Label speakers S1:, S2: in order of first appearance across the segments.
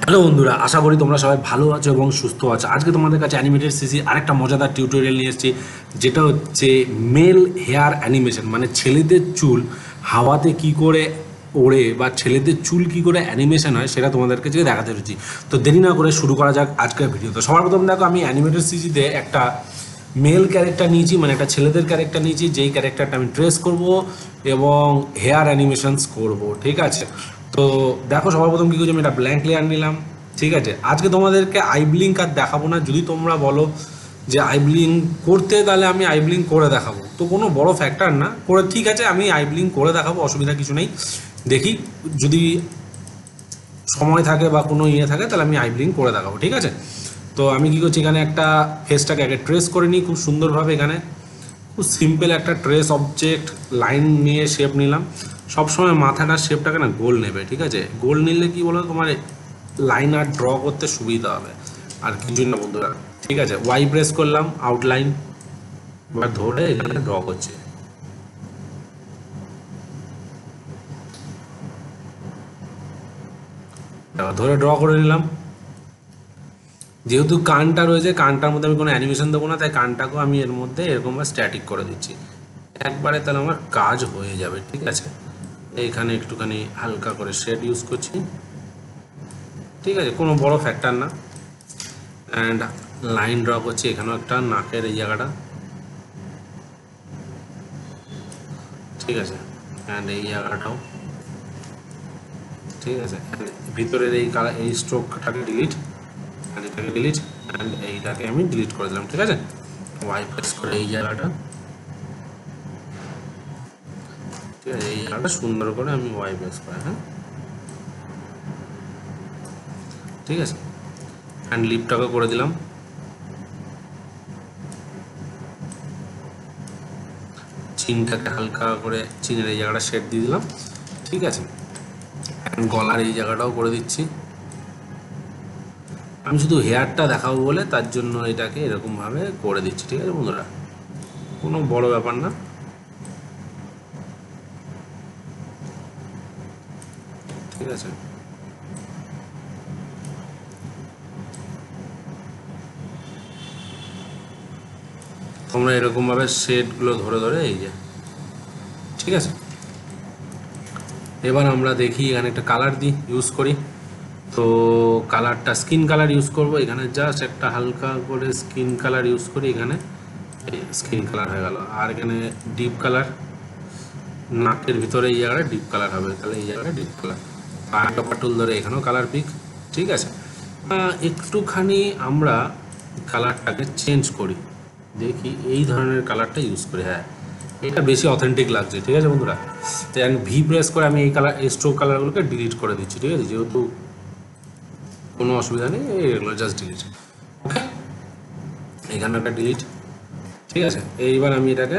S1: Hello বন্ধুরা, আশা করি তোমরা সবাই ভালো আছো এবং সুস্থ আছো। আজকে তোমাদের কাছে অ্যানিমেটেড সিসি আরেকটা মজাদার টিউটোরিয়াল নিয়ে এসেছি, যেটা হচ্ছে মেল হেয়ার অ্যানিমেশন। মানে ছেলেদের চুল হাওয়াতে কি করে ওড়ে বা ছেলেদের চুল কি করে অ্যানিমেশন হয় সেটা তোমাদেরকে যে দেখাতে চলেছি। তো দেরি না করে শুরু করা যাক আজকের ভিডিও। তো সবার প্রথম দেখো, আমি অ্যানিমেটেড সিসিতে একটা মেল ক্যারেক্টার নিয়েছি, মানে একটা ছেলেদের ক্যারেক্টার নিয়েছি, যেই ক্যারেক্টারটা আমি ট্রেস করব এবং হেয়ার অ্যানিমেশনস করব। ঠিক আছে, তো দেখো সবার প্রথম কী করছি, আমি একটা ব্ল্যাঙ্ক লেয়ার নিলাম। ঠিক আছে, আজকে তোমাদেরকে আই ব্লিঙ্ক আর দেখাবো না। যদি তোমরা বলো যে আই ব্লিঙ্ক করতে, তাহলে আমি আই ব্লিঙ্ক করে দেখাবো, তো কোনো বড় ফ্যাক্টর না করে। ঠিক আছে, আমি আই ব্লিঙ্ক করে দেখাবো, অসুবিধা কিছু নেই। দেখি যদি সময় থাকে বা কোনো ইয়ে থাকে, তাহলে আমি আই ব্লিঙ্ক করে দেখাবো। ঠিক আছে, তো আমি কী করছি, এখানে একটা ফেসটাকে আগে ট্রেস করে নিই খুব সুন্দরভাবে। এখানে খুব সিম্পল একটা ট্রেস অবজেক্ট লাইন নিয়ে শেপ নিলাম। সবসময় মাথাটার শেপটাকে না গোল নেবে। ঠিক আছে, গোল নিলে কি বলো, তোমার লাইন আর ড্র করতে সুবিধা হবে, আর কিছুই না বন্ধুরা। ঠিক আছে, ওয়াই প্রেস করলাম, আউটলাইন এবার ধরে এখানে ড্র করছে। ধরে ড্র করে নিলাম। যেহেতু কানটা রয়েছে, কানটার মধ্যে আমি কোনো অ্যানিমেশন দেবো না, তাই কানটাকেও আমি এর মধ্যে এরকমভাবে স্ট্যাটিক করে দিচ্ছি একবারে, তাহলে আমার কাজ হয়ে যাবে। ঠিক আছে, এইখানে একটুখানি হালকা করে শেড ইউজ করছি। ঠিক আছে, কোনো বড় ফ্যাক্টর না। অ্যান্ড লাইন ড্র করছি এখানেও একটা নাকের এই জায়গাটা। ঠিক আছে, অ্যান্ড এই জায়গাটাও। ঠিক আছে, ভিতরের এই কালার এই স্ট্রোকটাকে ডিলিট, অ্যান্ড এটাকে ডিলিট, অ্যান্ড এইটাকে আমি ডিলিট করে দিলাম। ঠিক আছে, ওয়াই প্রেস করে এই জায়গাটা। ঠিক আছে, এই জায়গাটা সুন্দর করে আমি ওয়াই প্রেস করে, হ্যাঁ ঠিক আছে, অ্যান্ড লিপটাকে করে দিলাম। চিনটাকে হালকা করে চিনের এই জায়গাটা শেড দিয়ে দিলাম। ঠিক আছে, গলার এই জায়গাটাও করে দিচ্ছি। আমি শুধু হেয়ারটা দেখাবো বলে তার জন্য এটাকে এরকমভাবে করে দিচ্ছি। ঠিক আছে বন্ধুরা, কোনো বড় ব্যাপার না। ঠিক আছে, তোমরা এরকমভাবে শেডগুলো ধরে ধরে এই যে। ঠিক আছে, এবার আমরা দেখি এখানে একটা কালার দিই, ইউজ করি। তো কালারটা স্কিন কালার ইউজ করব এখানে, জাস্ট একটা হালকা করে স্কিন কালার ইউজ করি এখানে। স্কিন কালার হয়ে গেল। আর এখানে ডিপ কালার, নাকের ভিতরে এই জায়গাটা ডিপ কালার হবে, তাহলে এই জায়গাটা ডিপ কালার। আর পাটুল ধরে এখানেও কালার পিক। ঠিক আছে, একটুখানি আমরা কালারটাকে চেঞ্জ করি, দেখি এই ধরনের কালারটা ইউজ করি। হ্যাঁ, এটা বেশি অথেন্টিক লাগছে। ঠিক আছে বন্ধুরা, তাই আমি ভি প্রেস করে আমি এই কালার, এই স্ট্রোক কালারগুলোকে ডিলিট করে দিচ্ছি। ঠিক আছে, যেহেতু কোনো অসুবিধা নেই, এগুলো জাস্ট ডিলিট। ওকে, এখানে একটা ডিলিট। ঠিক আছে, এইবার আমি এটাকে,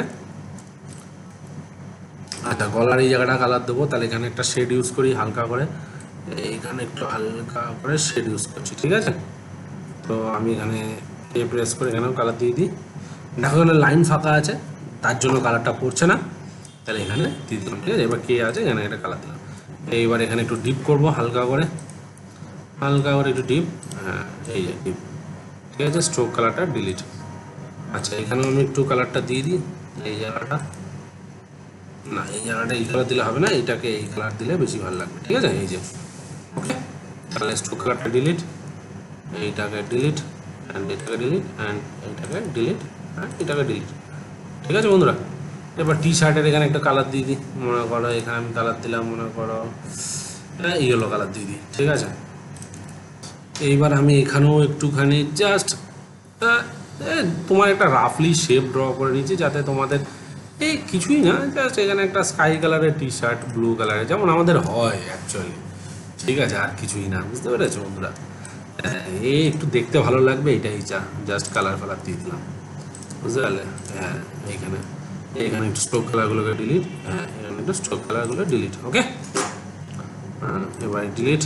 S1: আচ্ছা গলার এই জায়গাটা কালার দেবো, তাহলে এখানে একটা শেড ইউজ করি হালকা করে। এইখানে একটু হালকা করে শেড ইউজ করছি। ঠিক আছে, তো আমি এখানে এ প্রেস করে এখানেও কালার দিয়ে দিই। দেখো এখানে লাইন ফাঁকা আছে, তার জন্য কালারটা পড়ছে না, তাহলে এখানে দিয়ে দিলাম। ঠিক আছে, এবার কে আছে এখানে একটা কালার দিলাম। এইবার এখানে একটু ডিপ করব, হালকা করে, হালকা করে একটু ডিপ। হ্যাঁ, এই যে ডিপ। ঠিক আছে, স্ট্রোক কালারটা ডিলিট। আচ্ছা, এখানেও আমি একটু কালারটা দিয়ে দিই। এই জায়গাটা না, এই জায়গাটা এই কালার দিলে হবে না, এটাকে এই কালার দিলে বেশি ভালো লাগবে। ঠিক আছে, এই যে। ওকে, তাহলে স্ট্রোক কালারটা ডিলিট, এইটাকে ডিলিট, অ্যান্ড এটাকে ডিলিট, অ্যান্ড এইটাকে ডিলিট, অ্যান্ড এটাকে ডিলিট। ঠিক আছে বন্ধুরা, এবার টি শার্টের এখানে একটা কালার দিয়ে দিই। মনে করো এখানে আমি কালার দিলাম, মনে করো ইয়েলো কালার দিয়ে দিই। ঠিক আছে, এইবার আমি এখানেও একটুখানি জাস্ট তোমার একটা রাফলি শেপ ড্র করে নিয়েছি, যাতে তোমাদের এই কিছুই না, জাস্ট এখানে একটা স্কাই কালারের টি শার্ট, ব্লু কালারের, যেমন আমাদের হয় অ্যাকচুয়ালি। ঠিক আছে, আর কিছুই না, বুঝতে পেরেছো বন্ধুরা? এই একটু দেখতে ভালো লাগবে, এটাই জাস্ট কালার ফালার দিয়ে দিলাম, বুঝতে পারলে? হ্যাঁ, এইখানে এইখানে একটু স্ট্রোক কালারগুলোকে ডিলিট। হ্যাঁ, এখানে একটু স্ট্রোক কালারগুলো ডিলিট। ওকে, এবার ডিলিট,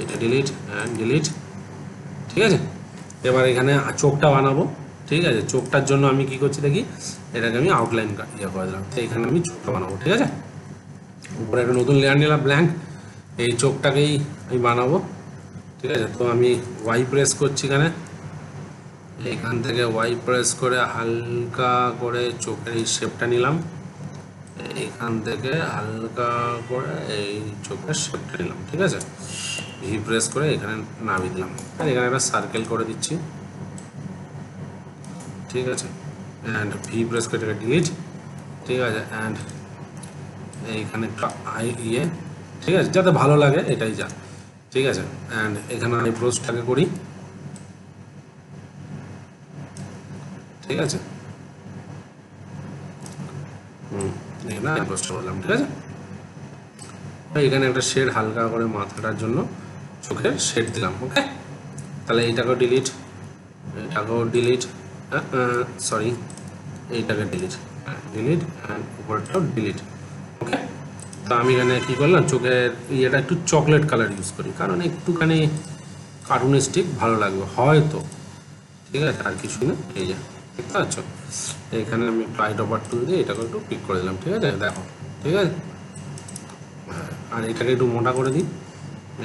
S1: এটা ডিলিট অ্যান্ড ডিলিট। ঠিক আছে, এবার এখানে চোখটা বানাবো। ঠিক আছে, চোখটার জন্য আমি কি করছি দেখি, এটাকে আমি আউটলাইন ইয়ে করে দিলাম, তো এখানে আমি চোখটা বানাবো। ঠিক আছে, উপরে একটা নতুন লেয়ার নিলাম ব্ল্যাঙ্ক, এই চোখটাকেই আমি বানাবো। ঠিক আছে। তো আমি ওয়াই প্রেস করছি এখানে, এখান থেকে ওয়াই প্রেস করে হালকা করে চোখের এই শেপটা নিলাম, এইখান থেকে হালকা করে এই চোখের শেপটা নিলাম। ঠিক আছে, ভি প্রেস করে এখানে নামিয়ে দিলাম, আর এখানে একটা সার্কেল করে দিচ্ছি। ঠিক আছে, অ্যান্ড ভি প্রেস করে এটাকে ডিলিট। ঠিক আছে, অ্যান্ড এইখানে ইয়ে, ঠিক আছে, যাতে ভালো লাগে এটাই যা। ঠিক আছে, অ্যান্ড এখানে আইব্রোসটাকে করি। ঠিক আছে, এখানে আইব্রোসটা করলাম। ঠিক আছে, এখানে একটা শেড হালকা করে মাথাটার জন্য চোখের শেড দিলাম। ওকে, তাহলে এইটাকেও ডিলিট, এটাকেও ডিলিট, সরি এইটাকে ডিলিট, ডিলিট, অ্যান্ড উপরটাও ডিলিট। ওকে, তো আমি এখানে কী করলাম, চোখের ইয়েটা একটু চকলেট কালার ইউজ করি, কারণ একটুখানি কার্টুনিস্টিক ভালো লাগবে হয়তো। ঠিক আছে, আর কিছুই না। এই যে দেখতে পাচ্ছ, এখানে আমি একটু আইট ওভার টুল দিয়ে এটাকে একটু পিক করে দিলাম। ঠিক আছে, দেখো। ঠিক আছে, আর এটাকে একটু মোটা করে দিই,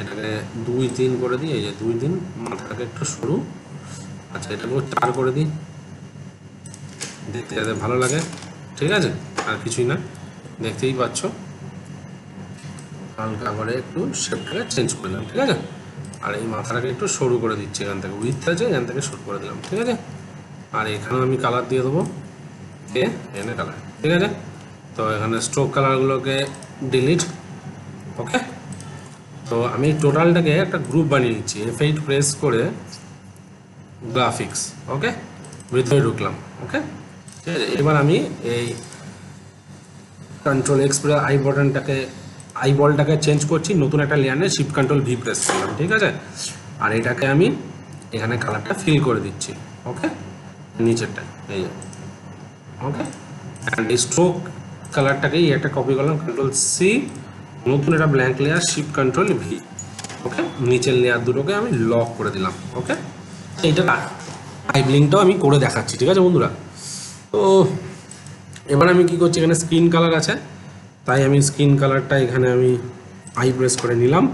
S1: এটাকে 2-3 করে দিই। এই যে 2-3, মাথাটাকে একটু সরু। আচ্ছা, এটাকেও 4 করে দিই, দেখতে যাতে ভালো লাগে। ঠিক আছে, আর কিছুই না, দেখতেই পাচ্ছ। হালকা করে একটু শেপটাকে চেঞ্জ করে দিলাম। ঠিক আছে, আর এই মাথাটাকে একটু সরু করে দিচ্ছি, এখান থেকে উইথ আছে, এখান থেকে সরু করে দিলাম। ঠিক আছে, আর এখানেও আমি কালার দিয়ে দেবো, এখানে কালার। ঠিক আছে, তো এখানে স্ট্রোক কালারগুলোকে ডিলিট। ওকে, তো আমি টোটালটাকে একটা গ্রুপ বানিয়ে নিচ্ছি, F8 প্রেস করে গ্রাফিক্স। ওকে, ভিতরে ঢুকলাম। ওকে, ঠিক আছে, এবার আমি এই কন্ট্রোল এক্স প্রেস আই বলটাকে চেঞ্জ করছি, নতুন একটা লেয়ার নিয়ে শিফট কন্ট্রোল ভি প্রেস করলাম। ঠিক আছে, আর এটাকে আমি এখানে কালারটা ফিল করে দিচ্ছি। ওকে, নিচেরটা এই যে। ওকে, অ্যান্ড এই স্ট্রোক কালারটাকেই একটা কপি করলাম, কন্ট্রোল সি, নতুন একটা blank layer, shift control V. Okay, নিচের লেয়ার দুটোকে আমি লক করে দিলাম। ওকে, এইটা আইব্লিংটাও আমি করে দেখাচ্ছি। ঠিক আছে বন্ধুরা, তো এবার আমি কি করছি, এখানে স্ক্রিন কালার আছে, তাই আমি স্ক্রিন কালারটা এখানে আমি আই প্রেস করে নিলাম,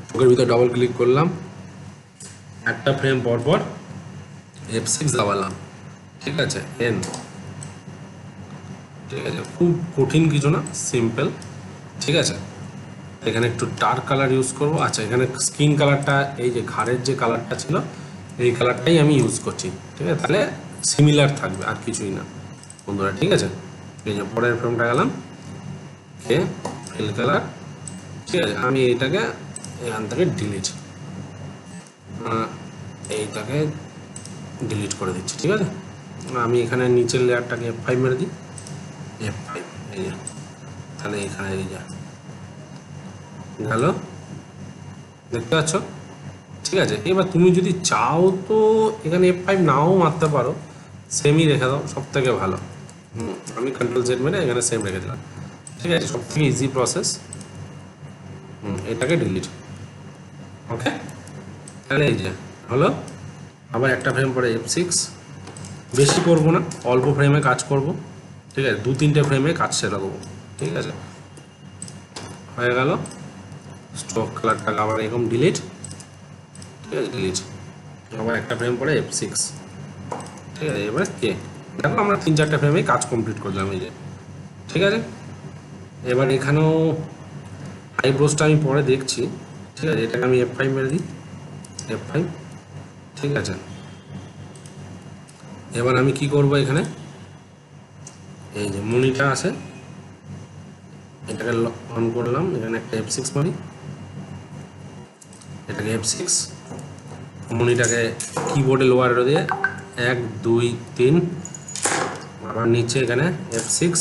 S1: চোখের ভিতরে ডবল ক্লিক করলাম, একটা ফ্রেম পরপর F6 দাবালাম। ঠিক আছে, এন। ঠিক আছে, খুব কঠিন কিছু না, সিম্পল। ঠিক আছে, এখানে একটু ডার্ক কালার ইউজ করব। আচ্ছা, এখানে স্কিন কালারটা, এই যে ঘাড়ের যে কালারটা ছিল, এই কালারটাই আমি ইউজ করছি। ঠিক আছে, তাহলে সিমিলার থাকবে, আর কিছুই না বন্ধুরা। ঠিক আছে, এই যে পরের ফ্রেমটা গেলাম, ফিল কালার। ঠিক আছে, আমি এইটাকে এখান থেকে ডিলিট, এইটাকে ডিলিট করে দিচ্ছি। ঠিক আছে, আমি এখানে নিচের লেয়ারটাকে F5 মেরে দিই, F5, এই যে, তাহলে এখানে এই যে গেল, দেখতে পাচ্ছ। ঠিক আছে, এবার তুমি যদি চাও তো এখানে F5 নাও মারতে পারো, সেমই রেখে দাও, সব থেকে ভালো। আমি কন্ট্রোল জেড মেরে এখানে সেম রেখে দিলাম। ঠিক আছে, সব থেকে ইজি প্রসেস। এটাকে ডিলিট। ওকে, তাহলে এই যে হলো। আবার একটা ফ্রেম পরে F6, বেশি করব না, অল্প ফ্রেমে কাজ করব। ঠিক আছে, 2-3টে ফ্রেমে কাজ সেরে দেবো। ঠিক আছে, হয়ে গেল। স্ট্রোক কালারটাকে আবার এরকম ডিলিট। ঠিক আছে, ডিলিট। আবার একটা ফ্রেম পরে F6। ঠিক আছে, এবার দেখো আমরা 3-4টে ফ্রেমে কাজ কমপ্লিট করলাম। এই যে, ঠিক আছে, এবার এখানেও আইব্রোসটা আমি পরে দেখছি। ঠিক আছে, এটাকে আমি F5 মেরে দিই, F5। ঠিক আছে, এবার আমি কি করব, এখানে এই যে মনিটা আছে, এটাকে অন করলাম, এখানে একটা F6 মারি, এটাকে F6, মনিটাকে কিবোর্ডে লোয়ার দিয়ে 1 2 3, আবার নিচে এখানে F6।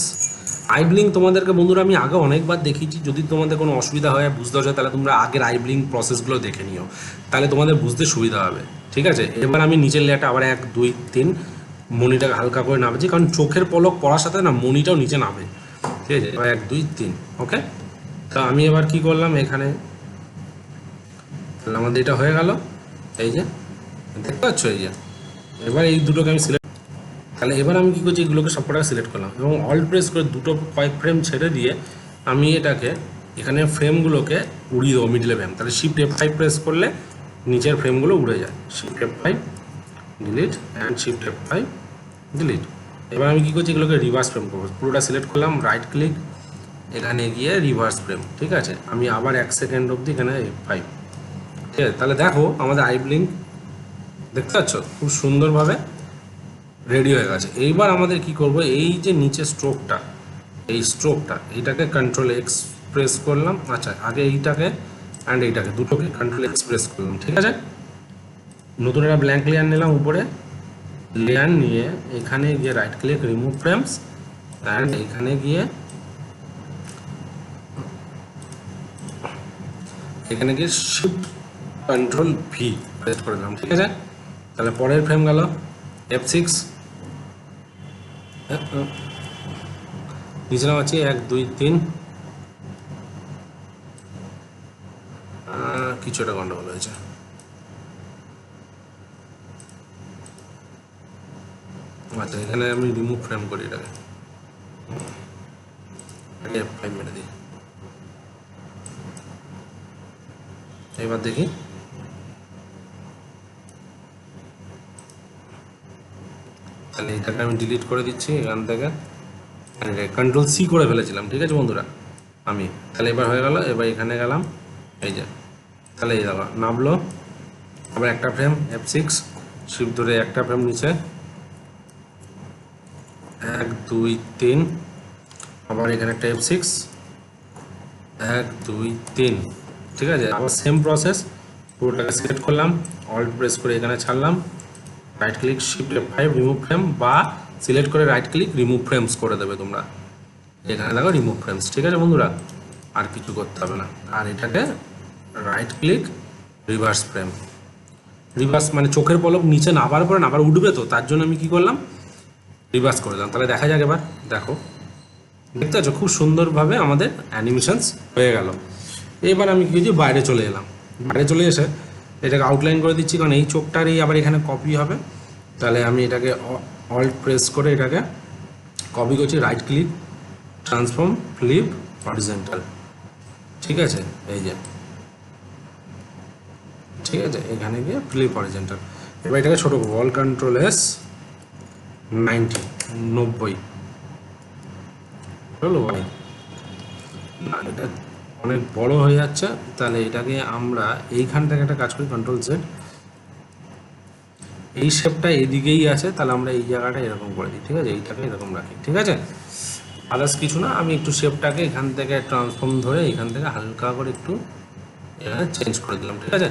S1: আইব্লিং তোমাদেরকে বন্ধুরা আমি আগে অনেকবার দেখিয়েছি, যদি তোমাদের কোনো অসুবিধা হয় বুঝতে হয় তাহলে তোমরা আগের আইব্লিং প্রসেসগুলো দেখে নিও, তাহলে তোমাদের বুঝতে সুবিধা হবে। ঠিক আছে, এবার আমি নিচের লেয়ারটা আবার 1 2 3 মনিটাকে হালকা করে নামছি, কারণ চোখের পলক পড়ার সাথে না মনিটাও নিচে নামে। ঠিক আছে, এবার 1 2 3। ওকে, তো আমি এবার কি করলাম, এখানে তাহলে আমাদের এটা হয়ে গেল। এই যে দেখতে পাচ্ছ, এই যে এবার এই দুটোকে আমি সিলেক্ট, তাহলে এবার আমি কী করছি, এগুলোকে সবকটাকে সিলেক্ট করলাম এবং অল প্রেস করে দুটো কয়েক ফ্রেম ছেড়ে দিয়ে আমি এটাকে এখানে ফ্রেমগুলোকে উড়িয়ে দেবো মিডলে ফ্রেম, তাহলে শিফট F5 প্রেস করলে নিচের ফ্রেমগুলো উড়ে যায়। Shift F5 delete and shift F5 delete. এবার আমি কী করছি, এগুলোকে রিভার্স ফ্রেম করবো। পুরোটা সিলেক্ট করলাম, রাইট ক্লিক, এখানে গিয়ে রিভার্স ফ্রেম। ঠিক আছে, আমি আবার 1 সেকেন্ড অবধি এখানে F5। ঠিক আছে, তাহলে দেখো আমাদের আই ব্লিঙ্ক দেখতে পাচ্ছ খুব সুন্দরভাবে রেডি হয়ে গেছে। এইবার আমাদের কি করব, এই যে নিচে স্ট্রোকটা, এই স্ট্রোকটা এইটাকে কন্ট্রোল এক্স প্রেস করলাম। আচ্ছা, আগে এইটাকে অ্যান্ড এইটাকে দুটোকে কন্ট্রোল এক্স প্রেস করলাম। ঠিক আছে, নতুন একটা ব্ল্যাঙ্ক লেয়ার নিলাম, উপরে লেয়ার নিয়ে এখানে গিয়ে right click, remove frames, and এখানে গিয়ে শিফট কন্ট্রোল ভি প্রেস করে দিলাম। ঠিক আছে, তাহলে পরের ফ্রেম গেল F6, নিচে নামাচ্ছি 1 2 3, কিছুটা গন্ডগোল হয়েছে। আচ্ছা, এখানে আমি রিমুভ ফ্রেম করি, এটাকে F5 মেরে দিই। এবার দেখি, তাহলে এটাকে আমি ডিলিট করে দিচ্ছি এখান থেকে, কন্ট্রোল সি করে ফেলেছিলাম। ঠিক আছে বন্ধুরা, আমি তাহলে এবার হয়ে গেল। এবার এখানে গেলাম, এই যে তাহলে এই দেখো নামলো, আবার একটা ফ্রেম F6 শিফট ধরে একটা ফ্রেম নিচে 1 2 3, আবার এখানে একটা F6 1 2 3। ঠিক আছে, আবার সেম প্রসেস, পুরোটাকে সিলেক্ট করলাম, অল্ট প্রেস করে এখানে ছাড়লাম, right click shift F5 remove frame, বা সিলেক্ট করে রাইট ক্লিক রিমুভ ফ্রেমস করে দেবে তোমরা, এখানে দেখো রিমুভ ফ্রেমস। ঠিক আছে বন্ধুরা, আর কিছু করতে হবে না। আর এটাকে right click reverse frame, reverse মানে চোখের পলক নিচে নামার পরে আবার উঠবে, তো তার জন্য আমি কি করলাম, রিভার্স করে দিলাম। তাহলে দেখা যাক, এবার দেখো, দেখতে পাচ্ছ খুব সুন্দরভাবে আমাদের অ্যানিমেশনস হয়ে গেল। এবার আমি কি করছি, বাইরে চলে এলাম, বাইরে চলে এসে এটাকে আউটলাইন করে দিচ্ছি, কারণ এই চোখটারই আবার এখানে কপি হবে। তাহলে আমি এটাকে অল্ট প্রেস করে এটাকে কপি করছি, right click transform flip horizontal. ঠিক আছে, এই যে ঠিক আছে, এখানে গিয়ে ফ্লিপ হরিজন্টাল। এবার এটাকে ছোটো করবো, অল কন্ট্রোল এস 90 হলো ভাই, না এটা অনেক বড় হয়ে যাচ্ছে। তাহলে এটাকে আমরা এইখান থেকে একটা কাজ করি, কন্ট্রোল জেড, এই শেপটা এদিকেই আছে, তাহলে আমরা এই জায়গাটা এরকম করে দিই। ঠিক আছে, এইটাকে এরকম রাখি। ঠিক আছে, আদার্স কিছু না, আমি একটু শেপটাকে এখান থেকে ট্রান্সফর্ম ধরে এখান থেকে হালকা করে একটু এখানে চেঞ্জ করে দিলাম। ঠিক আছে,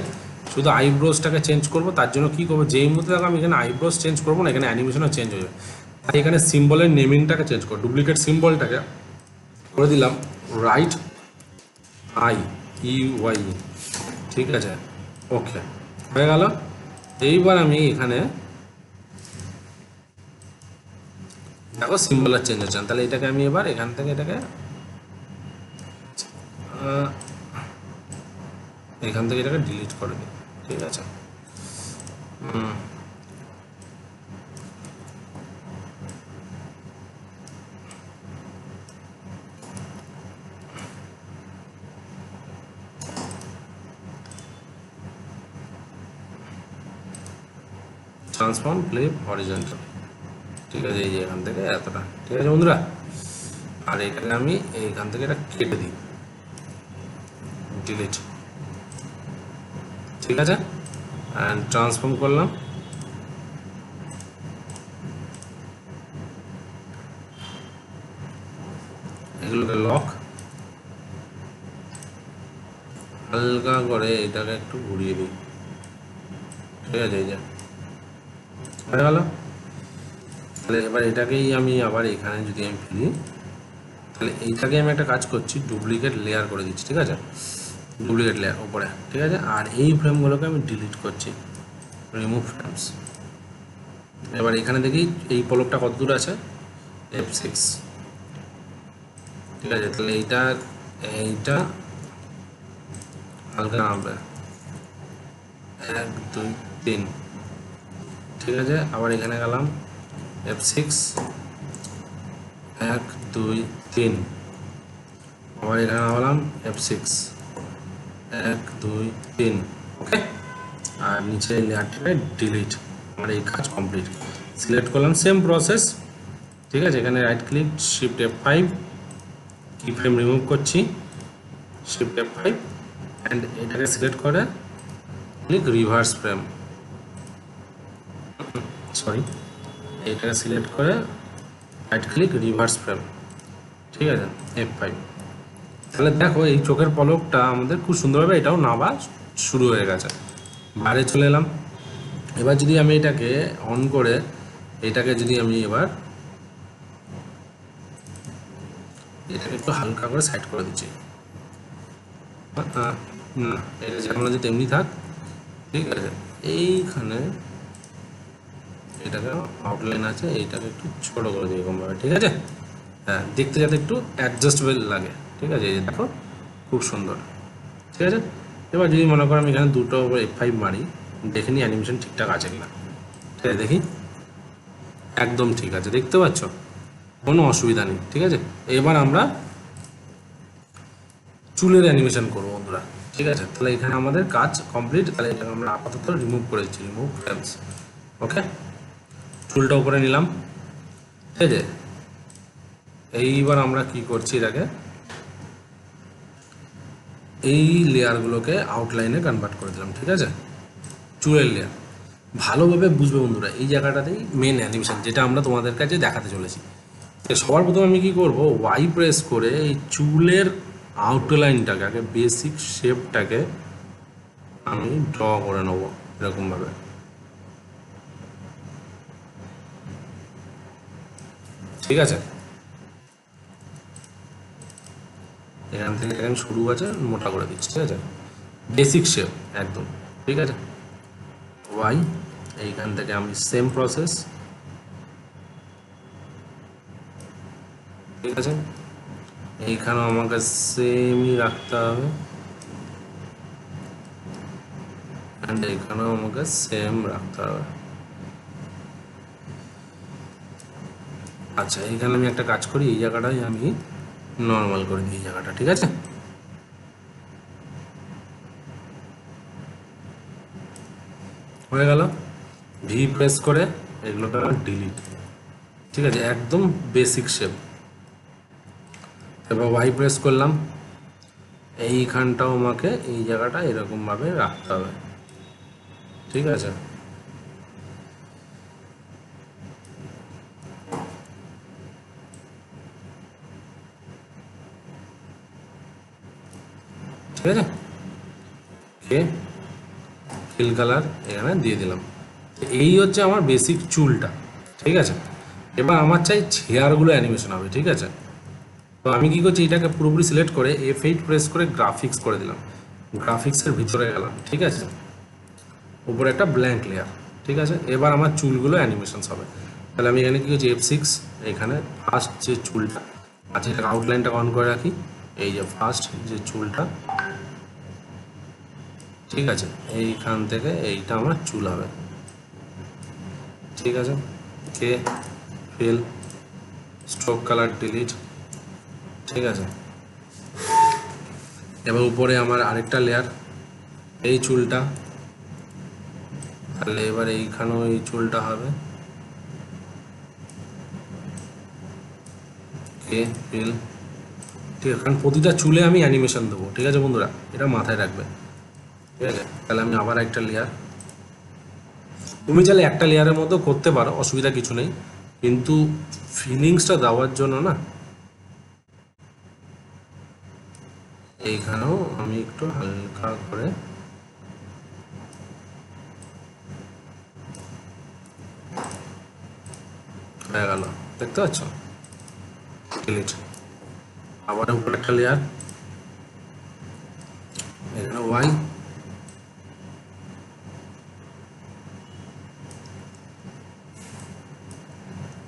S1: শুধু আইব্রোসটাকে চেঞ্জ করব, তার জন্য কী করবো, যেই মুহূর্তে দেখো আমি এখানে আইব্রোস চেঞ্জ করবো না, এখানে অ্যানিমেশনও চেঞ্জ হয়ে যাবে। তাই এখানে সিম্বলের নেমিংটাকে চেঞ্জ করো, ডুপ্লিকেট সিম্বলটাকে করে দিলাম রাইট IEY। ঠিক আছে, ওকে হয়ে গেল। এইবার আমি এখানে দেখো সিম্বলের চেঞ্জ হচ্ছে, তাহলে এটাকে আমি এবার এখান থেকে এটাকে এখান থেকে এটাকে ডিলিট করে দিই। ঠিক আছে, ট্রান্সফর্ম ফ্লিপ হরিজন্টাল। ঠিক আছে, এই যে এখান থেকে এতটা। ঠিক আছে বন্ধুরা, আর এখানে আমি এইখান থেকে এটা কেটে দিই, ডিলিট। ঠিক আছে, অ্যান্ড ট্রান্সফর্ম করলাম, এগুলোকে লক, হালকা করে এটাকে একটু ঘুরিয়ে দিই। ঠিক আছে, এই যে হয়ে গেল। তাহলে এবার এটাকেই আমি আবার এখানে যদি আমি ফিরি, তাহলে এইটাকে আমি একটা কাজ করছি, ডুপ্লিকেট লেয়ার করে দিচ্ছি। ঠিক আছে, ডুপ্লিকেট লেয়ার ওপরে। ঠিক আছে, আর এই ফ্রেমগুলোকে আমি ডিলিট করছি, রিমুভ ফ্রেমস। এবার এখানে দেখি এই পলকটা কত দূর আছে, F6। ঠিক আছে, তাহলে এইটা হালকা নামবে, 1 2 3। ঠিক আছে, আবার এখানে গেলাম F6 1 2 3, আবার এখানে হলাম F6, 1 2 3, ওকে। আর নিচে লেয়ারটাকে ডিলিট, আমার এই কাজ কমপ্লিট। সিলেক্ট করলাম, সেম প্রসেস, ঠিক আছে। এখানে রাইট ক্লিক, শিফট F5, কি ফ্রেম রিমুভ করছি, শিফট F5 অ্যান্ড এটাকে সিলেক্ট করে ক্লিক রিভার্স ফ্রেম, সরি, এটাকে সিলেক্ট করে রাইট ক্লিক রিভার্স ফ্রেম, ঠিক আছে, F5। তাহলে দেখো এই চোখের পলকটা আমাদের খুব সুন্দরভাবে এটাও নাবা শুরু হয়ে গেছে। বাইরে চলে এলাম। এবার যদি আমি এটাকে অন করে এটাকে যদি আমি এবার এটাকে একটু হালকা করে সাইড করে দিচ্ছি, না এটা যেমন আছে তেমনি থাক, ঠিক আছে। এইখানে এটাকে আউটলাইন আছে, এইটাকে একটু ছোট করে দিই এরকমভাবে, ঠিক আছে। হ্যাঁ, দেখতে যাতে একটু অ্যাডজাস্টেবল লাগে, ঠিক আছে। এই যে দেখো খুব সুন্দর, ঠিক আছে। এবার যদি মনে করো আমি এখানে দুটো F5 মারি, দেখে নিই অ্যানিমেশন ঠিকঠাক আছে কিনা, ঠিক আছে। দেখি, একদম ঠিক আছে, দেখতে পাচ্ছ, কোনো অসুবিধা নেই, ঠিক আছে। এবার আমরা চুলের অ্যানিমেশন করবো বন্ধুরা, ঠিক আছে। তাহলে এখানে আমাদের কাজ কমপ্লিট। তাহলে এটাকে আমরা আপাতত রিমুভ করে দিচ্ছি, রিমুভ ফ্রেমস, ওকে। চুলটা উপরে নিলাম, ঠিক আছে। এইবার আমরা কি করছি, এটাকে এই লেয়ারগুলোকে আউটলাইনে কনভার্ট করে দিলাম, ঠিক আছে। চুলের লেয়ার ভালোভাবে বুঝবে বন্ধুরা, এই জায়গাটাতেই মেন অ্যানিমেশন যেটা আমরা তোমাদের কাছে দেখাতে চলেছি। সবার প্রথমে আমি কি করব, ওয়াই প্রেস করে এই চুলের আউটলাইনটাকে, আগে বেসিক শেপটাকে আমি ড্র করে নেবো এরকমভাবে, ঠিক আছে। এখান থেকে এখানে শুরু আছে, মোটা করে দিচ্ছি, ঠিক আছে। বেসিক শেপ একদম, ঠিক আছে। ওয়াই, এইখান থেকে আমি সেম প্রসেস, ঠিক আছে। এইখানেও আমাকে সেমই রাখতে হবে, অ্যান্ড এইখানেও আমাকে সেম রাখতে হবে। আচ্ছা, এইখানে আমি একটা কাজ করি, এই জায়গাটাই আমি নর্মাল করে দিই এই জায়গাটা, ঠিক আছে। হয়ে গেল। ভি প্রেস করে এগুলোকে ডিলিট, ঠিক আছে, একদম বেসিক শেপ। এবার ওয়াই প্রেস করলাম, এইখানটাও আমাকে এই জায়গাটা এরকমভাবে রাখতে হবে, ঠিক আছে। ঠিক আছে, ফিল কালার এখানে দিয়ে দিলাম। এই হচ্ছে আমার বেসিক চুলটা, ঠিক আছে। এবার আমার চাই হেয়ারগুলো অ্যানিমেশন হবে, ঠিক আছে। তো আমি কি করছি, এটাকে পুরোপুরি সিলেক্ট করে F8 প্রেস করে গ্রাফিক্স করে দিলাম, গ্রাফিক্সের ভিতরে গেলাম, ঠিক আছে। উপরে একটা ব্ল্যাঙ্ক লেয়ার, ঠিক আছে। এবার আমার চুলগুলো অ্যানিমেশনস হবে। তাহলে আমি এখানে কি করছি, F6, এখানে ফার্স্ট যে চুলটা আছে এটা আউটলাইনটা অন করে রাখি, এই যে ফার্স্ট যে চুলটা, ঠিক আছে। এইখান থেকে এইটা আমার চুল হবে, ঠিক আছে। কে ফিল স্ট্রোক কালার ডিলিট, ঠিক আছে। এবার উপরে আমার আরেকটা লেয়ার, এই চুলটা, তাহলে এবার এইখানেও এই চুলটা হবে, কে ফিল, ঠিক আছে। কারণ প্রতিটা চুলে আমি অ্যানিমেশন দেবো, ঠিক আছে বন্ধুরা, এটা মাথায় রাখবে, ঠিক আছে। তাহলে আমি আবার একটা লেয়ার, তুমি চাইলে একটা লেয়ারের মধ্যেও করতে পারো, অসুবিধা কিছু নেই, কিন্তু ফিলিংসটা দেওয়ার জন্য না, এইখানেও আমি একটু হালকা করে হয়ে গেল, দেখতে পাচ্ছ, ডিলিট। আবার উপরে একটা লেয়ার, এখানে ওয়াই,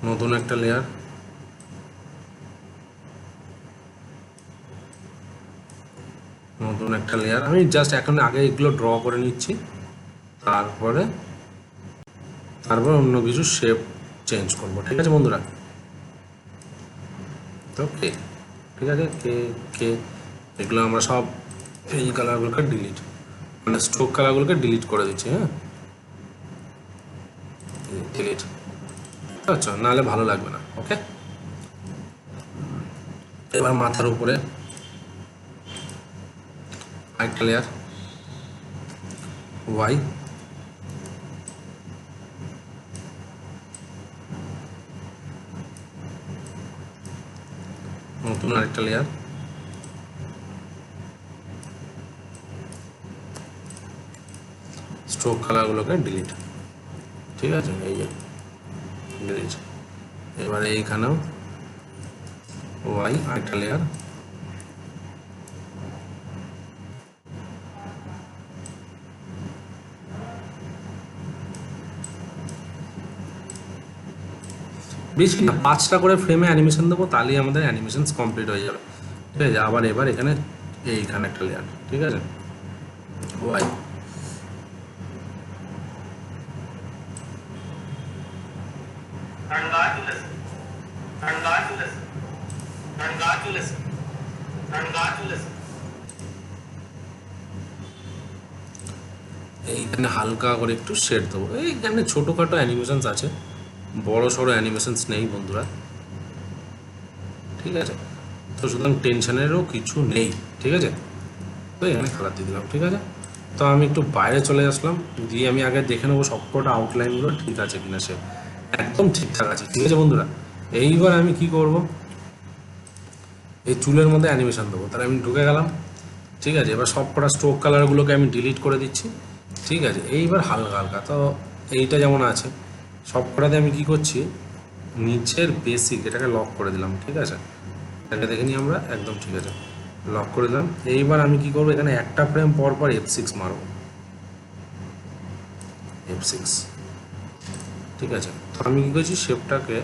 S1: নতুন একটা লেয়ার, নতুন একটা লেয়ার। আমি জাস্ট এখন আগে এগুলো ড্র করে নিচ্ছি, তারপরে অন্য কিছু শেপ চেঞ্জ করবো, ঠিক আছে বন্ধুরা। ওকে, ঠিক আছে, কে কে এগুলো আমরা সব এই কালারগুলোকে ডিলিট, মানে স্ট্রোক কালারগুলোকে ডিলিট করে দিচ্ছি। হ্যাঁ, ডিলিট, আচ্ছা, নাহলে ভালো লাগবে না। ওকে, এবার মাথার উপরে আরেকটা লেয়ার ওয়াই, নতুন আরেকটা লেয়ার স্ট্রোক কালারগুলোকে ডিলিট। ঠিক আছে, এই যে ডিলিট। এবারে এইখানেও ওয়াই আরেকটা লেয়ার, বেশি না, 5টা করে ফ্রেমে অ্যানিমেশন দেবো, তাহলেই আমাদের অ্যানিমেশন কমপ্লিট হয়ে যাবে। ঠিক আছে, আবার এবার এখানে এইখানে একটা লেয়ার, ঠিক আছে, ওয়াই, এইখানে হালকা করে একটু শেড দেবো। এইখানে ছোটোখাটো অ্যানিমেশনস আছে, বড় সড়ো অ্যানিমেশনস নেই বন্ধুরা। ঠিক আছে, তো সুতরাং টেনশনেরও কিছু নেই। ঠিক আছে, তো এখানে কালার দিয়ে দিলাম। ঠিক আছে, তো আমি একটু বাইরে চলে আসলাম, দিয়ে আমি আগে দেখে নেবো সবকটা আউটলাইনগুলো ঠিক আছে কিনা। সে একদম ঠিকঠাক আছে। ঠিক আছে বন্ধুরা, এইবার আমি কি করব, এই চুলের মধ্যে অ্যানিমেশন দেবো, তাহলে আমি ঢুকে গেলাম। ঠিক আছে, এবার সবকটা স্ট্রোক কালারগুলোকে আমি ডিলিট করে দিচ্ছি। ঠিক আছে, এইবার হালকা হালকা, তো এইটা যেমন আছে সবকটাতে আমি কি করছি, নিচের বেসিক এটাকে লক করে দিলাম। ঠিক আছে, এটাকে দেখে নিই আমরা, একদম ঠিক আছে, লক করে দিলাম। এইবার আমি কি করবো, এখানে একটা ফ্রেম পর পর F6 মারব, F6। ঠিক আছে, তো আমি কি করছি, শেপটাকে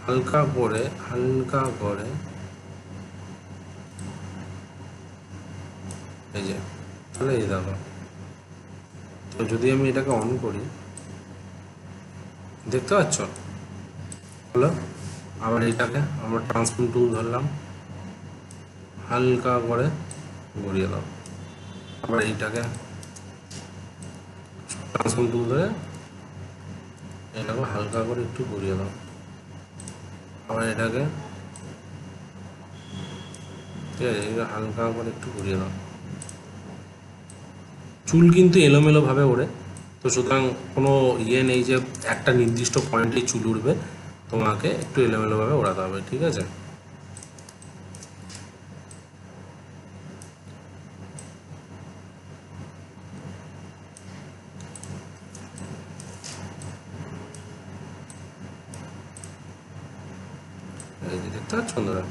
S1: হালকা করে এই যে, তাহলে এই দেখো, তো যদি আমি এটাকে অন করি, দেখতে পাচ্ছ, হলো। আবার এটাকে আমরা ট্রান্সফর্ম টুল ধরলাম, হালকা করে ঘুরিয়ে দাও। আবার এইটাকে ট্রান্সফর্ম টুল ধরে এটাকে হালকা করে একটু ঘুরিয়ে দাও। আবার এটাকে, ঠিক আছে, এটা হালকা করে একটু ঘুরিয়ে দাও। চুল কিন্তু এলোমেলোভাবে ওড়ে, তো সুতরাং কোনো ইয়ে নেই যে একটা নির্দিষ্ট পয়েন্টেই চুল উড়বে, তোমাকে একটু এলোমেলোভাবে ওড়াতে হবে। ঠিক আছে, এই যে দেখতে পাচ্ছ বন্ধুরা।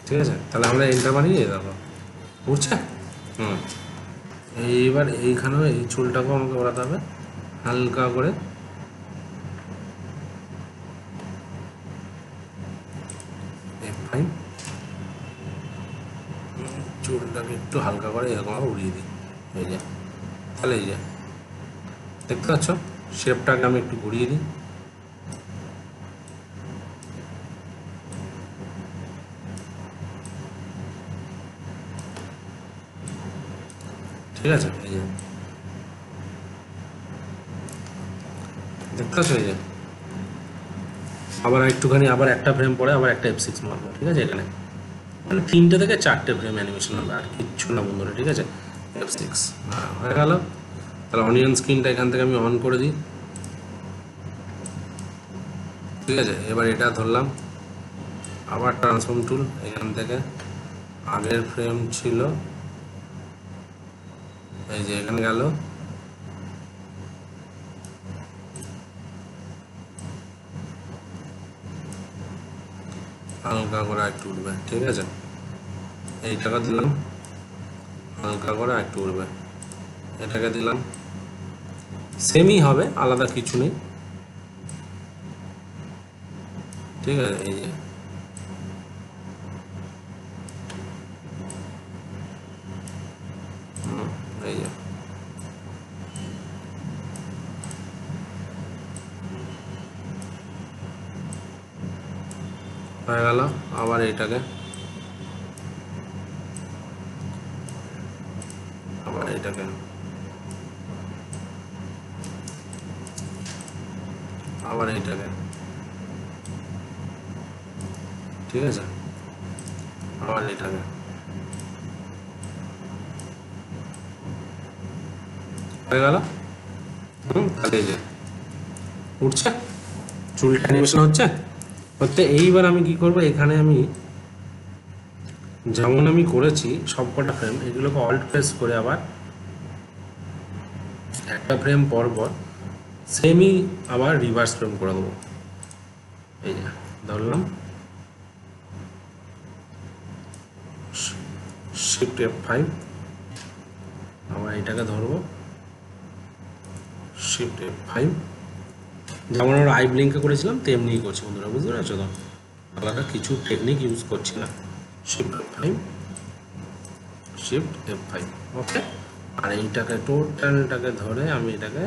S1: ঠিক আছে, তাহলে আমরা এন্টার বানিয়ে দেখো, বুঝছে? হুম, এইবার এইখানেও এই চুলটাকেও আমাকে ওড়াতে হবে হালকা করে। ফাইন, চুলটাকে একটু হালকা করে এরকম উড়িয়ে দিই। এই যে, তাহলে এই যে দেখতে পাচ্ছ, শেপটাকে আমি একটু ঘুরিয়ে দিই। ঠিক আছে, এই যে দেখতে পাচ্ছ, এই যে আবার একটুখানি, আবার একটা ফ্রেম পরে আবার একটা F6 মারবো। ঠিক আছে, এখানে মানে 3টে থেকে 4টে ফ্রেম অ্যানিমেশন হবে, আর কিচ্ছু না বন্ধুরা। ঠিক আছে, F6 হয়ে গেল। তাহলে অনিয়ন স্ক্রিনটা এখান থেকে আমি অন করে দিই। ঠিক আছে, এবার এটা ধরলাম, আবার ট্রান্সফর্ম টুল, এখান থেকে আগের ফ্রেম ছিল, এই যে এখানে গেল, হালকা করে একটু উঠবে। ঠিক আছে, এইটাকে দিলাম, হালকা করে একটু উঠবে। এটাকে দিলাম, সেমই হবে, আলাদা কিছু নেই। ঠিক আছে, এই যে এই যে হয়ে গেল। আবার এইটাকে আবার এইটাকে আবার এইটাকে, ঠিক আছে, আবার এইটাকে, হয়ে গেল। তাহলে এই যে উঠছে, চুলটা অ্যানিমেশন হচ্ছে হচ্ছে। এইবার আমি কি করব, এখানে আমি যেমন আমি করেছি সবকটা ফ্রেম, এগুলোকে অল্ট প্রেস করে আবার একটা ফ্রেম পর পর সেমই আবার রিভার্স ফ্রেম করে দেবো। এই যে ধরলাম, শিফট F5, আবার এটাকে ধরবো শিফট F5। যেমন আমরা আই ব্লিঙ্কে করেছিলাম তেমনিই করছি বন্ধুরা, বুঝতে পারছো তো? আলাদা কিছু টেকনিক ইউজ করছি না। শিফট F5, শিফট F5, ওকে। আর এইটাকে টোটালটাকে ধরে আমি এটাকে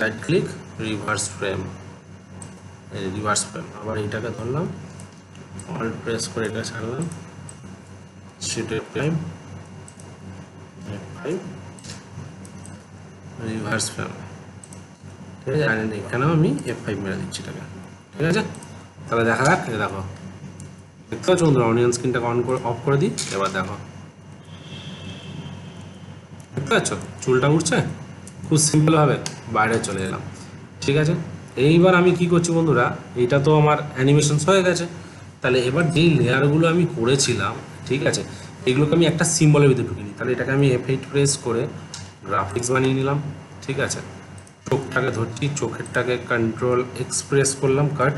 S1: right click, reverse frame, reverse frame, আবার এইটাকে ধরলাম, অল্ট প্রেস করে এটা ছাড়লাম, shift F5, F5, reverse frame, ঠিক আছে। আর এখানেও আমি F5 মেরে দিচ্ছি এটাকে, ঠিক আছে। তাহলে দেখা যাক, দেখো দেখতে পাচ্ছ বন্ধুরা, অনিয়ন স্ক্রিনটাকে অন করে অফ করে দিই। এবার দেখো, দেখতে পাচ্ছ চুলটা উঠছে খুব সিম্পলভাবে, বাইরে চলে এলাম, ঠিক আছে। এইবার আমি কি করছি বন্ধুরা, এইটা তো আমার অ্যানিমেশনস হয়ে গেছে। তাহলে এবার যেই লেয়ারগুলো আমি করেছিলাম, ঠিক আছে, এগুলোকে আমি একটা সিম্বলের ভিতরে ঢুকিয়ে নিই। তাহলে এটাকে আমি F8 প্রেস করে গ্রাফিক্স বানিয়ে নিলাম, ঠিক আছে। চোখটাকে ধরছি, চোখেরটাকে কন্ট্রোল এক্সপ্রেস করলাম, কাট,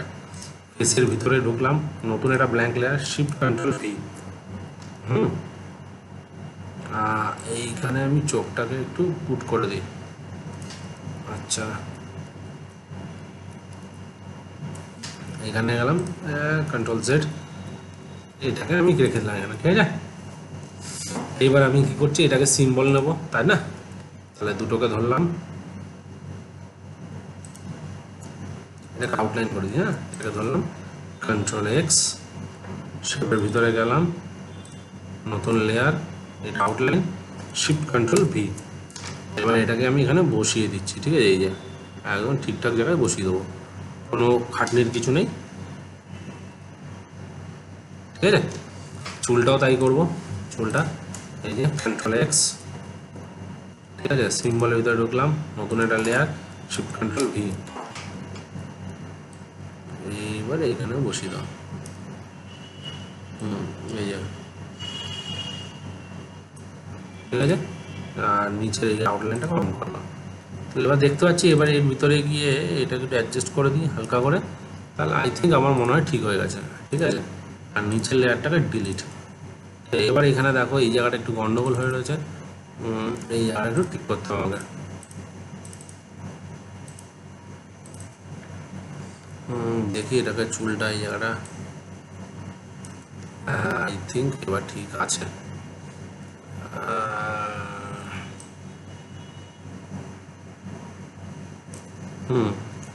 S1: ফেসের ভিতরে ঢুকলাম, নতুন একটা blank layer, shift control V। এইখানে আমি চোখটাকে একটু পুট করে দিই, আচ্ছা। এখানে গেলাম, কন্ট্রোল Z, এটাকে আমি রেখে দিলাম এখানে, ঠিক আছে। এইবার আমি কি করছি, এটাকে সিম্বল নেব, তাই না? তাহলে দুটোকে ধরলাম, এটাকে আউটলাইন করে দিই, হ্যাঁ, এটাকে ধরলাম, কন্ট্রোল X, শেপের ভিতরে গেলাম, নতুন লেয়ার, এটা আউটলাইন, শিফট কন্ট্রোল V। এবার এটাকে আমি এখানে বসিয়ে দিচ্ছি, ঠিক আছে। এই যে একদম ঠিকঠাক জায়গায় বসিয়ে দেবো, কোনো খাটনির কিছু নেই, ঠিক আছে। চুলটাও তাই করব, চুলটা এই যে কন্ট্রোল X, ঠিক আছে, সিম্বলের ভিতরে ঢুকলাম, নতুন একটা লেয়ার, শিফট কন্ট্রোল V। এইবার এখানে বসিয়ে দাও, এই যে, ঠিক আছে। আর নিচের এই আউটলাইনটা কম করলাম। তাহলে এবার দেখতে পাচ্ছি, এবার এর ভিতরে গিয়ে এটাকে একটু অ্যাডজাস্ট করে দিই হালকা করে, তাহলে আই থিঙ্ক আমার মনে হয় ঠিক হয়ে গেছে, ঠিক আছে। আর নিচের লেয়ারটাকে ডিলিট। এবার এখানে দেখো এই জায়গাটা একটু গন্ডগোল হয়ে রয়েছে, এই জায়গাটা একটু ঠিক করতে হবে আমাকে। দেখি এটাকে চুলটা এই জায়গাটা, আই থিঙ্ক এবার ঠিক আছে।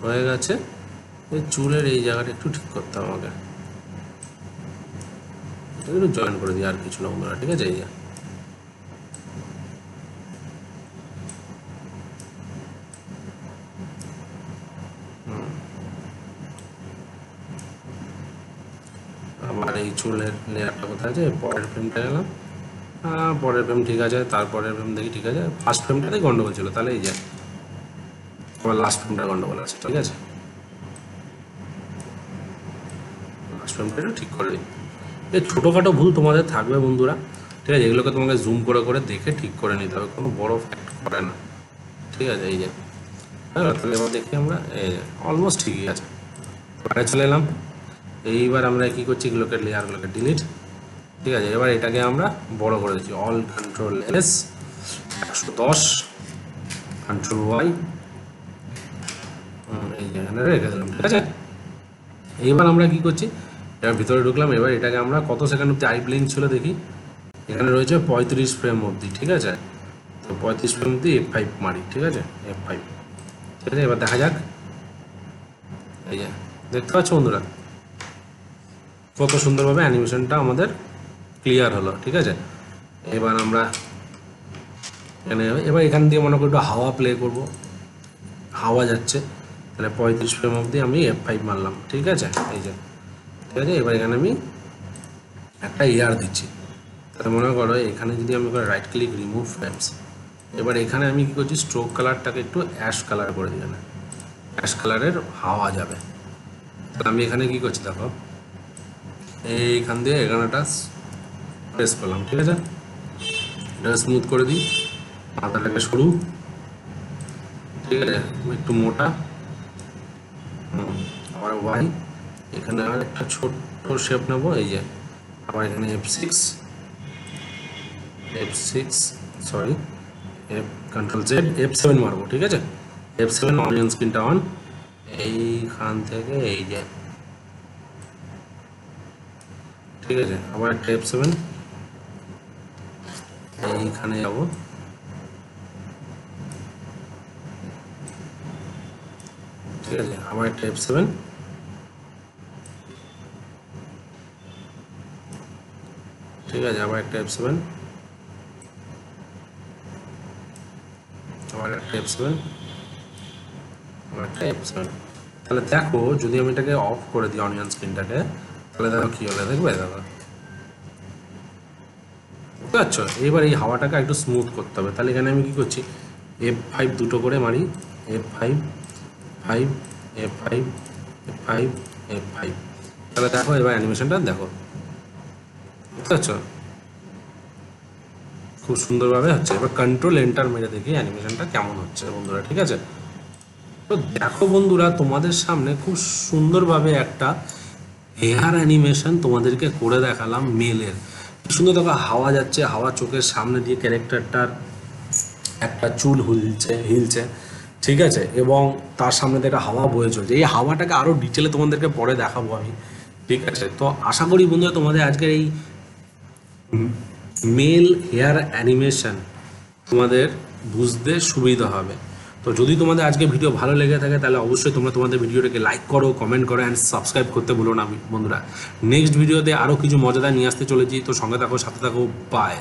S1: হয়ে গেছে। এই চুলের এই জায়গাটা একটু ঠিক করতে হবে আমাকে, একটু জয়েন করে দিই, আর কিছু না বন্ধুরা, ঠিক আছে। এই যে আবার এই চুলের লেয়ারটা কোথায় আছে, পরের ফ্রেমটা গেলাম, পরের ফ্রেম ঠিক আছে, তারপরের ফ্রেম দেখি ঠিক আছে, ফার্স্ট ফ্রেমটাতেই গন্ডগোল ছিল, তাহলে এই যে আবার লাস্ট ফ্রেমটা গন্ডগোল আছে, ঠিক আছে। লাস্ট ফ্রেমটা একটু ঠিক করে দিই। এই ছোটোখাটো ভুল তোমাদের থাকবে বন্ধুরা, ঠিক আছে, এগুলোকে তোমাকে জুম করে করে দেখে ঠিক করে নিতে হবে, কোনো বড় ফ্যাক্ট করে না, ঠিক আছে। এই যে তাহলে এবার দেখি আমরা, এই যে অলমোস্ট ঠিকই আছে, বাইরে চলে এলাম। এইবার আমরা কি করছি, এগুলোকে লেয়ারগুলোকে ডিলিট, ঠিক আছে। এবার এটাকে আমরা বড় করে দিচ্ছি, all control S, 110, control Y, এই জায়গাটা রেখে দিলাম, ঠিক আছে। এইবার আমরা কি করছি, এবার ভিতরে ঢুকলাম, এবার এটাকে আমরা কত সেকেন্ড অব্দি আই ব্লিঙ্ক ছিল দেখি, এখানে রয়েছে 35 ফ্রেম অবধি, ঠিক আছে। তো 35 ফ্রেম অবধি F5 মারি, ঠিক আছে, F5, ঠিক আছে। এবার দেখা যাক, এই যে দেখতে পাচ্ছ বন্ধুরা, কত সুন্দরভাবে অ্যানিমেশনটা আমাদের ক্লিয়ার হলো। ঠিক আছে, এবার আমরা এবার এখান দিয়ে মনে করি একটু হাওয়া প্লে করব, হাওয়া যাচ্ছে, তাহলে 35 ফ্রেম অবধি আমি F5 মারলাম। ঠিক আছে, এই যে ঠিক আছে, এবার এখানে আমি একটা এয়ার দিচ্ছি। তাহলে মনে করো এখানে যদি আমি রাইট ক্লিক রিমুভ ফ্রেমস, এবার এখানে আমি কী করছি, স্ট্রোক কালারটাকে একটু অ্যাশ কালার করে দিই, না অ্যাশ কালারের হাওয়া যাবে। তাহলে আমি এখানে কী করছি দেখো, এইখান দিয়ে এখানেটা প্রেস করলাম। ঠিক আছে, এটা স্মুথ করে দিই, মাথাটাকে সরু, ঠিক আছে, একটু মোটা, আবার ওয়াই, এখানে আর একটা ছোট্ট শেপ নেবো, এই যে আবার এখানে F6 sorry control Z F7 মারবো। ঠিক আছে, F7 অনিয়ন স্ক্রিনটা অন, এইখান থেকে এই যে ঠিক আছে, আবার একটা F7 এইখানে যাবো, ঠিক আছে, আবার একটা F7, ঠিক আছে, আবার একটা F7, আবার একটা F7, আবার একটা F7। তাহলে দেখো যদি আমি এটাকে অফ করে দিই অনিয়ন স্ক্রিনটাকে, তাহলে দেখো কি হলে দেখবে, দেখো বুঝতে পারছো। এবার এই হাওয়াটাকে একটু স্মুথ করতে হবে। তাহলে এখানে আমি কি করছি, F5 দুটো করে মারি, F5 5 F5 F5 F5। তাহলে দেখো এবার অ্যানিমেশনটা দেখো, বুঝতে পারছো, খুব সুন্দরভাবে হচ্ছে। এবার কন্ট্রোল এন্টার মেরে দেখি অ্যানিমেশনটা কেমন হচ্ছে বন্ধুরা। ঠিক আছে, তো দেখো বন্ধুরা, তোমাদের সামনে খুব সুন্দরভাবে একটা হেয়ার অ্যানিমেশন তোমাদেরকে করে দেখালাম মেলের। সুন্দর দেখো হাওয়া যাচ্ছে, হাওয়া চোখের সামনে দিয়ে ক্যারেক্টারটার একটা চুল হিলছে, ঠিক আছে, এবং তার সামনে দিয়ে একটা হাওয়া বয়ে চলছে। এই হাওয়াটাকে আরও ডিটেলে তোমাদেরকে পরে দেখাবো আমি। ঠিক আছে, তো আশা করি বন্ধুরা তোমাদের আজকের এই মেল হেয়ার অ্যানিমেশন তোমাদের বুঝতে সুবিধা হবে। তো যদি তোমাদের আজকে ভিডিও ভালো লেগে থাকে তাহলে অবশ্যই তোমরা তোমাদের ভিডিওটাকে লাইক করো, কমেন্ট করো অ্যান্ড সাবস্ক্রাইব করতে ভুলো না বন্ধুরা। নেক্সট ভিডিওতে আরও কিছু মজাদার নিয়ে আসতে চলেছি, তো সঙ্গে থাকো, সাথে থাকো, বাই।